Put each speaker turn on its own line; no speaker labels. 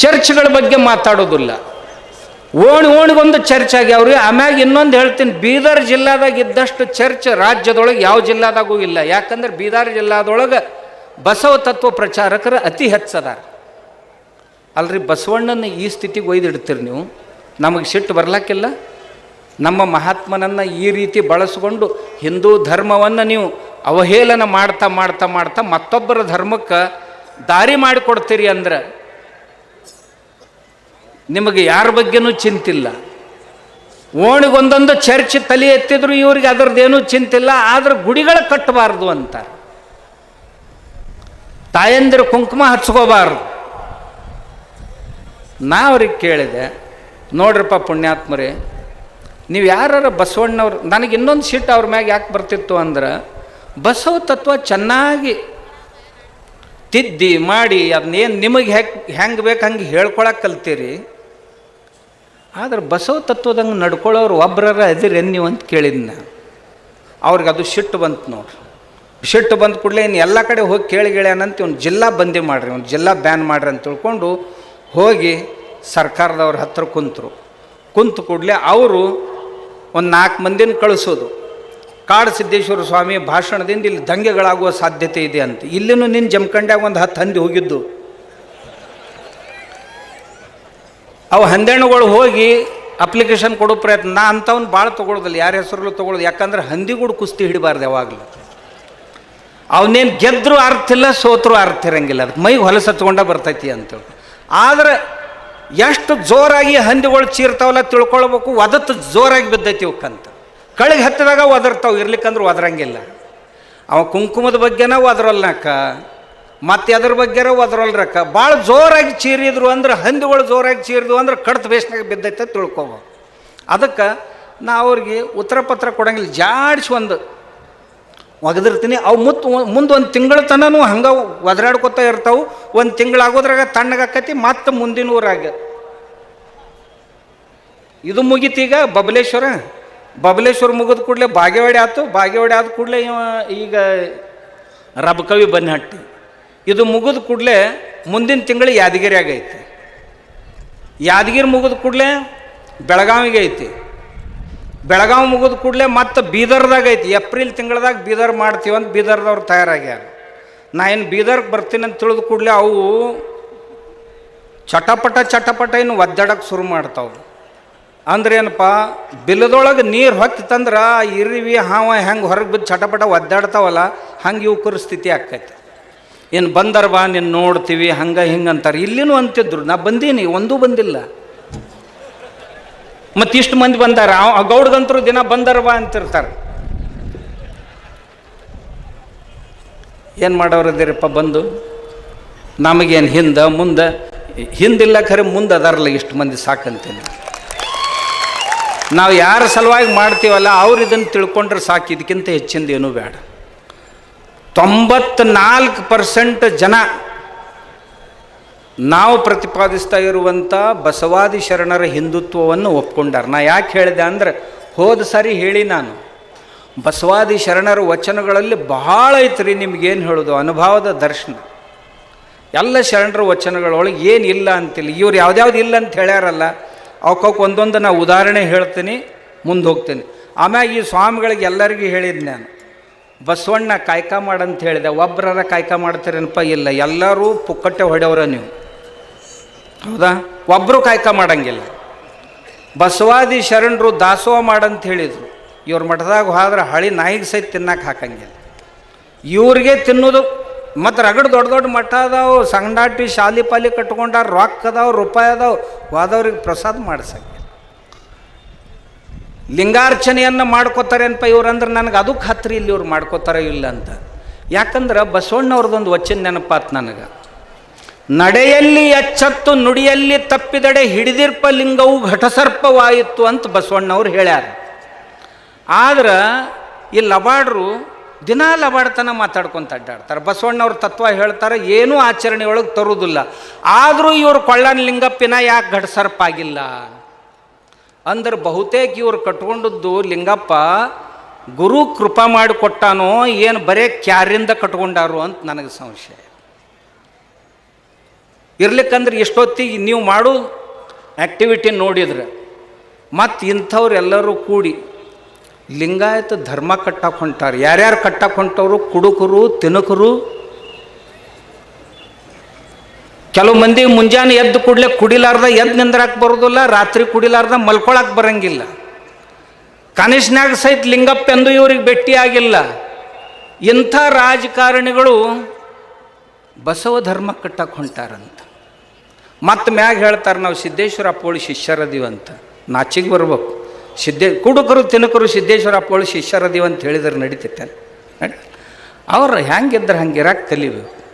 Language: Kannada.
ಚರ್ಚ್ಗಳ ಬಗ್ಗೆ ಮಾತಾಡೋದಿಲ್ಲ. ಓಣಿಗೊಂದು ಚರ್ಚ್ ಆಗ್ಯಾವ್ರಿ. ಆಮ್ಯಾಗ ಇನ್ನೊಂದು ಹೇಳ್ತೀನಿ, ಬೀದರ್ ಜಿಲ್ಲಾದಾಗ ಇದ್ದಷ್ಟು ಚರ್ಚ್ ರಾಜ್ಯದೊಳಗೆ ಯಾವ ಜಿಲ್ಲಾದಾಗೂ ಇಲ್ಲ. ಯಾಕಂದ್ರೆ ಬೀದರ್ ಜಿಲ್ಲಾದೊಳಗೆ ಬಸವ ತತ್ವ ಪ್ರಚಾರಕರು ಅತಿ ಹೆಚ್ಚದಾರ. ಅಲ್ರಿ, ಬಸವಣ್ಣನ ಈ ಸ್ಥಿತಿಗೆ ಒಯ್ದಿಡ್ತೀರಿ ನೀವು, ನಮಗೆ ಸಿಟ್ಟು ಬರ್ಲಾಕಿಲ್ಲ? ನಮ್ಮ ಮಹಾತ್ಮನನ್ನು ಈ ರೀತಿ ಬಳಸ್ಕೊಂಡು ಹಿಂದೂ ಧರ್ಮವನ್ನು ನೀವು ಅವಹೇಳನ ಮಾಡ್ತಾ ಮಾಡ್ತಾ ಮಾಡ್ತಾ ಮತ್ತೊಬ್ಬರ ಧರ್ಮಕ್ಕೆ ದಾರಿ ಮಾಡಿಕೊಡ್ತೀರಿ ಅಂದ್ರೆ ನಿಮಗೆ ಯಾರ ಬಗ್ಗೆನೂ ಚಿಂತಿಲ್ಲ. ಓಣಿಗೊಂದೊಂದು ಚರ್ಚ್ ತಲೆ ಎತ್ತಿದ್ರು ಇವ್ರಿಗೆ ಅದರದ್ದೇನೂ ಚಿಂತಿಲ್ಲ. ಆದ್ರೆ ಗುಡಿಗಳ ಕಟ್ಟಬಾರ್ದು ಅಂತಾರೆ. ತಾಯಂದಿರು ಕುಂಕುಮ ಹಚ್ಕೋಬಾರ್ದು. ನಾ ಅವ್ರಿಗೆ ಕೇಳಿದೆ, ನೋಡ್ರಪ್ಪ ಪುಣ್ಯಾತ್ಮರೇ, ನೀವು ಯಾರು ಬಸವಣ್ಣವ್ರು, ನನಗೆ ಇನ್ನೊಂದು ಸಿಟ್ಟು ಅವ್ರ ಮ್ಯಾಗ ಯಾಕೆ ಬರ್ತಿತ್ತು ಅಂದ್ರೆ, ಬಸವ ತತ್ವ ಚೆನ್ನಾಗಿ ತಿದ್ದಿ ಮಾಡಿ ಅದನ್ನೇನು ನಿಮಗೆ ಹೆಂಗೆ ಬೇಕು ಹಂಗೆ ಹೇಳ್ಕೊಳಕ್ಕೆ ಕಲ್ತೀರಿ. ಆದ್ರೆ ಬಸವ ತತ್ವದಂಗೆ ನಡ್ಕೊಳ್ಳೋರು ಒಬ್ಬರ ಅದಿರೇನು ನೀವು ಅಂತ ಕೇಳಿದ್ನ. ಅವ್ರಿಗೆ ಅದು ಸಿಟ್ಟು ಬಂತು ನೋಡ್ರಿ. ಸಿಟ್ಟು ಬಂದ ಕೂಡಲೇ ಇನ್ನು ಎಲ್ಲ ಕಡೆ ಹೋಗಿ ಕೇಳಿಗಳೇನಂತ ಒಂದು ಜಿಲ್ಲಾ ಬಂದಿ ಮಾಡಿರಿ, ಒಂದು ಜಿಲ್ಲಾ ಬ್ಯಾನ್ ಮಾಡಿರಿ ಅಂತ ತಿಳ್ಕೊಂಡು ಹೋಗಿ ಸರ್ಕಾರದವ್ರ ಹತ್ರ ಕುಂತು ಕೂಡಲೇ ಅವರು ಒಂದು 4 ಮಂದಿನ ಕಳಿಸೋದು. ಕಾಡು ಸಿದ್ದೇಶ್ವರ ಸ್ವಾಮಿ ಭಾಷಣದಿಂದ ಇಲ್ಲಿ ದಂಗೆಗಳಾಗುವ ಸಾಧ್ಯತೆ ಇದೆ ಅಂತ. ಇಲ್ಲಿನೂ ನಿನ್ನ ಜಮಖಂಡ್ಯಾಗ ಒಂದು 10 ಹಂದಿ ಹೋಗಿದ್ದು. ಅವು ಹಂದೆಣ್ಣುಗಳು ಹೋಗಿ ಅಪ್ಲಿಕೇಶನ್ ಕೊಡೋ ಪ್ರಯತ್ನ, ನಾ ಅಂಥವ್ನು ಭಾಳ ತೊಗೊಳೋದಿಲ್ಲ, ಯಾರ ಹೆಸರಲ್ಲೂ ತೊಗೊಳೋದು. ಯಾಕಂದ್ರೆ ಹಂದಿಗೂಡು ಕುಸ್ತಿ ಹಿಡಿಬಾರ್ದು ಯಾವಾಗಲೂ. ಅವನೇನು ಗೆದ್ದರೂ ಅರ್ಥ ಇಲ್ಲ, ಸೋತರೂ ಅರ್ಥ ಇರಂಗಿಲ್ಲ. ಅದಕ್ಕೆ ಮೈಗೆ ಹೊಲಸು ಹಚ್ಕೊಂಡ ಬರ್ತೈತಿ ಅಂತೇಳಿ. ಆದರೆ ಎಷ್ಟು ಜೋರಾಗಿ ಹಂದಿಗಳು ಚೀರ್ತಾವಲ್ಲ ತಿಳ್ಕೊಳ್ಬೇಕು, ಒದತ್ತು ಜೋರಾಗಿ ಬಿದ್ದೈತಿ ಇವಕ್ಕಂತ. ಕಳಿಗೆ ಹತ್ತಿದಾಗ ಒದರ್ತಾವೆ, ಇರ್ಲಿಕ್ಕಂದ್ರೆ ಒದರಂಗಿಲ್ಲ. ಅವ ಕುಂಕುಮದ ಬಗ್ಗೆನ ಒದರಲ್ನಕ್ಕ, ಮತ್ತು ಅದ್ರ ಬಗ್ಗೆರ ಒದರಲ್ರಕ್ಕ. ಭಾಳ ಜೋರಾಗಿ ಚೀರಿದ್ರು ಅಂದ್ರೆ, ಹಂದಿಗಳು ಜೋರಾಗಿ ಚೀರಿದ್ವು ಅಂದ್ರೆ ಕಡ್ತ ಬೇಸ್ನಾಗ ಬಿದ್ದೈತೆ ತಿಳ್ಕೊಬೋದು. ಅದಕ್ಕೆ ನಾ ಅವ್ರಿಗೆ ಉತ್ತರ ಪತ್ರ ಕೊಡಂಗಿಲ್ಲ, ಜಾಡಿಸಿ ಒಂದು ಒಗೆದಿರ್ತೀನಿ. ಅವು ಮುಂದೆ ಒಂದು ತಿಂಗಳ ತನೂ ಹಂಗೆ ಒದರಾಡ್ಕೊತಾ ಇರ್ತಾವೆ. ಒಂದು ತಿಂಗಳಾಗೋದ್ರಾಗ ತಣ್ಣಗಾಕತಿ, ಮತ್ತೆ ಮುಂದಿನ ಊರಾಗ ಇದು ಮುಗೀತೀಗ. ಬಬಲೇಶ್ವರ ಮುಗಿದ ಕೂಡಲೇ ಬಾಗೇವಾಡಿ ಆಯ್ತು. ಬಾಗೇವಾಡಿ ಆದ ಕೂಡಲೇ ಈಗ ರಬಕವಿ ಬನ್ನಿಹಟ್ಟಿ. ಇದು ಮುಗಿದ ಕೂಡಲೇ ಮುಂದಿನ ತಿಂಗಳು ಯಾದಗಿರಿ ಆಗೈತಿ. ಯಾದಗಿರಿ ಮುಗಿದ ಕೂಡಲೇ ಬೆಳಗಾವಿಗೆ ಐತಿ. ಬೆಳಗಾವಿ ಮುಗಿದ ಕೂಡಲೇ ಮತ್ತೆ ಬೀದರ್ದಾಗ ಐತಿ. ಏಪ್ರಿಲ್ ತಿಂಗಳದಾಗ ಬೀದರ್ ಮಾಡ್ತೀವಂತ ಬೀದರ್ದವ್ರು ತಯಾರಾಗ್ಯಾರ. ನಾ ಏನು ಬೀದರ್ಗೆ ಬರ್ತೀನಿ ಅಂತ ತಿಳಿದ ಕೂಡಲೇ ಅವು ಚಟಪಟ ಇನ್ನು ಒದ್ದಾಡಕ್ಕೆ ಶುರು ಮಾಡ್ತಾವೆ. ಅಂದ್ರೆ ಏನಪ್ಪ, ಬಿಲ್ಲದೊಳಗೆ ನೀರು ಹೊತ್ತಿತ್ತಂದ್ರೆ ಇರಿವಿ ಹಾವ ಹೆಂಗೆ ಹೊರಗೆ ಬಿದ್ದು ಚಟಪಟ ಒದ್ದಾಡ್ತಾವಲ್ಲ, ಹಂಗೆ ಯುವಕರ ಸ್ಥಿತಿ ಆಕ್ಕೈತಿ. ಏನು ಬಂದರ ಬಾ ನೀನು ನೋಡ್ತೀವಿ ಹಂಗೆ ಹಿಂಗೆ ಅಂತಾರೆ. ಇಲ್ಲಿನೂ ಅಂತಿದ್ರು, ನಾ ಬಂದೀನಿ, ಒಂದೂ ಬಂದಿಲ್ಲ. ಮತ್ತು ಇಷ್ಟು ಮಂದಿ ಬಂದಾರ, ಗೌಡ್ಗಂತರು ದಿನ ಬಂದರ ಬಾ ಅಂತಿರ್ತಾರೆ. ಏನು ಮಾಡೋರದಿರಪ್ಪ ಬಂದು? ನಮಗೇನು ಹಿಂದಿಲ್ಲ ಖರೆ ಮುಂದೆ ಅದಾರಲ್ಲ ಇಷ್ಟು ಮಂದಿ ಸಾಕಂತೀನಿ. ನಾವು ಯಾರ ಸಲುವಾಗಿ ಮಾಡ್ತೀವಲ್ಲ ಅವ್ರು ಇದನ್ನು ತಿಳ್ಕೊಂಡ್ರೆ ಸಾಕು, ಇದಕ್ಕಿಂತ ಹೆಚ್ಚಿಂದ ಏನೂ ಬೇಡ. 94% ಜನ ನಾವು ಪ್ರತಿಪಾದಿಸ್ತಾ ಇರುವಂಥ ಬಸವಾದಿ ಶರಣರ ಹಿಂದುತ್ವವನ್ನು ಒಪ್ಕೊಂಡಾರ. ನಾ ಯಾಕೆ ಹೇಳಿದೆ ಅಂದರೆ, ಹೋದ ಸಾರಿ ಹೇಳಿ ನಾನು, ಬಸವಾದಿ ಶರಣರ ವಚನಗಳಲ್ಲಿ ಬಹಳ ಐತ್ರಿ. ನಿಮ್ಗೇನು ಹೇಳೋದು, ಅನುಭವದ ದರ್ಶನ. ಎಲ್ಲ ಶರಣರ ವಚನಗಳೊಳಗೆ ಏನಿಲ್ಲ ಅಂತಿಲ್ಲ. ಇವ್ರು ಯಾವ್ದ್ಯಾವ್ದು ಇಲ್ಲ ಅಂತ ಹೇಳ್ಯಾರಲ್ಲ, ಅವಕ್ಕೆ ಒಂದೊಂದು ನಾ ಉದಾಹರಣೆ ಹೇಳ್ತೀನಿ, ಮುಂದೆ ಹೋಗ್ತೀನಿ. ಆಮ್ಯಾಗ ಈ ಸ್ವಾಮಿಗಳಿಗೆ ಎಲ್ಲರಿಗೂ ಹೇಳಿದ್ದು ನಾನು, ಬಸವಣ್ಣ ಕಾಯ್ಕ ಮಾಡಂತ ಹೇಳಿದೆ. ಒಬ್ಬರ ಕಾಯ್ಕ ಮಾಡ್ತೀರೇನಪ್ಪ? ಇಲ್ಲ, ಎಲ್ಲರೂ ಪುಕ್ಕಟ್ಟೆ ಹೊಡೆಯವ್ರ ನೀವು, ಹೌದಾ? ಒಬ್ಬರು ಕಾಯ್ಕ ಮಾಡಂಗಿಲ್ಲ. ಬಸವಾದಿ ಶರಣರು ದಾಸೋಹ ಮಾಡಂತ ಹೇಳಿದರು. ಇವ್ರ ಮಠದಾಗ ಹೋದ್ರೆ ಹಳಿ ನಾಯಿಗೆ ಸಹಿತ ತಿನ್ನಕ್ಕೆ ಹಾಕಂಗಿಲ್ಲ. ಇವ್ರಿಗೆ ತಿನ್ನೋದು. ಮತ್ತು ರಗಡ್ ದೊಡ್ಡ ಮಠ ಅದಾವು, ಸಂಗಡಾಟಿ ಶಾಲಿ ಪಾಲಿ ಕಟ್ಕೊಂಡಾರ, ರೊಕ್ಕ ಅದಾವು, ರೂಪಾಯಿ ಅದಾವು, ಹೋದವ್ರಿಗೆ ಪ್ರಸಾದ ಮಾಡಿಸಂಗಿಲ್ಲ. ಲಿಂಗಾರ್ಚನೆಯನ್ನು ಮಾಡ್ಕೋತಾರೆ ಅನ್ಪ ಇವ್ರಂದ್ರೆ ನನಗೆ ಅದಕ್ಕೆ ಹತ್ತಿರ ಇಲ್ಲಿ ಇವ್ರು ಮಾಡ್ಕೋತಾರೋ ಇಲ್ಲ ಅಂತ. ಯಾಕಂದ್ರೆ ಬಸವಣ್ಣವ್ರದ್ದೊಂದು ವಚನ ನೆನಪಾತ್ ನನಗೆ. ನಡೆಯಲ್ಲಿ ಎಚ್ಚತ್ತು ನುಡಿಯಲ್ಲಿ ತಪ್ಪಿದಡೆ ಹಿಡಿದಿರ್ಪ ಲಿಂಗವು ಘಟಸರ್ಪವಾಯಿತು ಅಂತ ಬಸವಣ್ಣವ್ರು ಹೇಳ್ಯಾರ. ಆದ್ರೆ ಈ ಲಬಾಡ್ರು ದಿನ ಲಬಾಡ್ತನ ಮಾತಾಡ್ಕೊಂತ ಅಡ್ಡಾಡ್ತಾರೆ. ಬಸವಣ್ಣವ್ರ ತತ್ವ ಹೇಳ್ತಾರೆ, ಏನೂ ಆಚರಣೆ ಒಳಗೆ ತರುವುದಿಲ್ಲ. ಆದರೂ ಇವರು ಕೊಳ್ಳನ ಲಿಂಗಪ್ಪಿನ ಯಾಕೆ ಘಟಸರ್ಪ ಆಗಿಲ್ಲ ಅಂದ್ರೆ, ಬಹುತೇಕ ಇವ್ರು ಕಟ್ಕೊಂಡದ್ದು ಲಿಂಗಪ್ಪ ಗುರು ಕೃಪಾ ಮಾಡಿಕೊಟ್ಟಾನೋ ಏನು ಬರೇ ಕ್ಯಾರಿಂದ ಕಟ್ಕೊಂಡಾರು ಅಂತ ನನಗೆ ಸಂಶಯ. ಇರ್ಲಿಕ್ಕಂದ್ರೆ ಎಷ್ಟೊತ್ತಿಗೆ ನೀವು ಮಾಡೋ ಆ್ಯಕ್ಟಿವಿಟಿ ನೋಡಿದ್ರೆ ಮತ್ತು ಇಂಥವ್ರೆಲ್ಲರೂ ಕೂಡಿ ಲಿಂಗಾಯತ ಧರ್ಮ ಕಟ್ಟಕ್ಕೆ ಹೊಂಟಾರೆ. ಯಾರ್ಯಾರು ಕಟ್ಟಕ್ಕೆ ಹೊಂಟವರು? ಕುಡುಕರು, ತಿನಕರು. ಕೆಲವು ಮಂದಿ ಮುಂಜಾನೆ ಎದ್ದು ಕೂಡಲೇ ಕುಡಿಲಾರ್ದ ಎದ್ದು ನಿಂದ್ರಕ್ಕೆ ಬರೋದಿಲ್ಲ, ರಾತ್ರಿ ಕುಡಿಲಾರ್ದ ಮಲ್ಕೊಳಕ್ಕೆ ಬರಂಗಿಲ್ಲ. ಕನಿಷ್ನಾಗ ಸಹಿತ ಲಿಂಗಪ್ಪ ಎಂದು ಇವ್ರಿಗೆ ಭೇಟಿಯಾಗಿಲ್ಲ. ಇಂಥ ರಾಜಕಾರಣಿಗಳು ಬಸವ ಧರ್ಮ ಕಟ್ಟಕ್ಕೆ ಹೊಂಟಾರಂತ. ಮತ್ತು ಮ್ಯಾಗ ಹೇಳ್ತಾರೆ ನಾವು ಸಿದ್ದೇಶ್ವರ ಅಪ್ಪೋಳಿ ಶಿಷ್ಯರದೀವಂತ. ನಾಚಿಗೆ ಬರ್ಬೇಕು. ಕುಡುಕರು ತಿನಕರು ಸಿದ್ದೇಶ್ವರ ಅಪ್ಪೋಳಿ ಶಿಷ್ಯರದೀವಂತ ಹೇಳಿದ್ರೆ ನಡೀತೈತೆ. ಅವ್ರು ಹೆಂಗಿದ್ರೆ ಹಂಗೆ ಇರಕ್ಕೆ ಕಲಿಬೇಕು.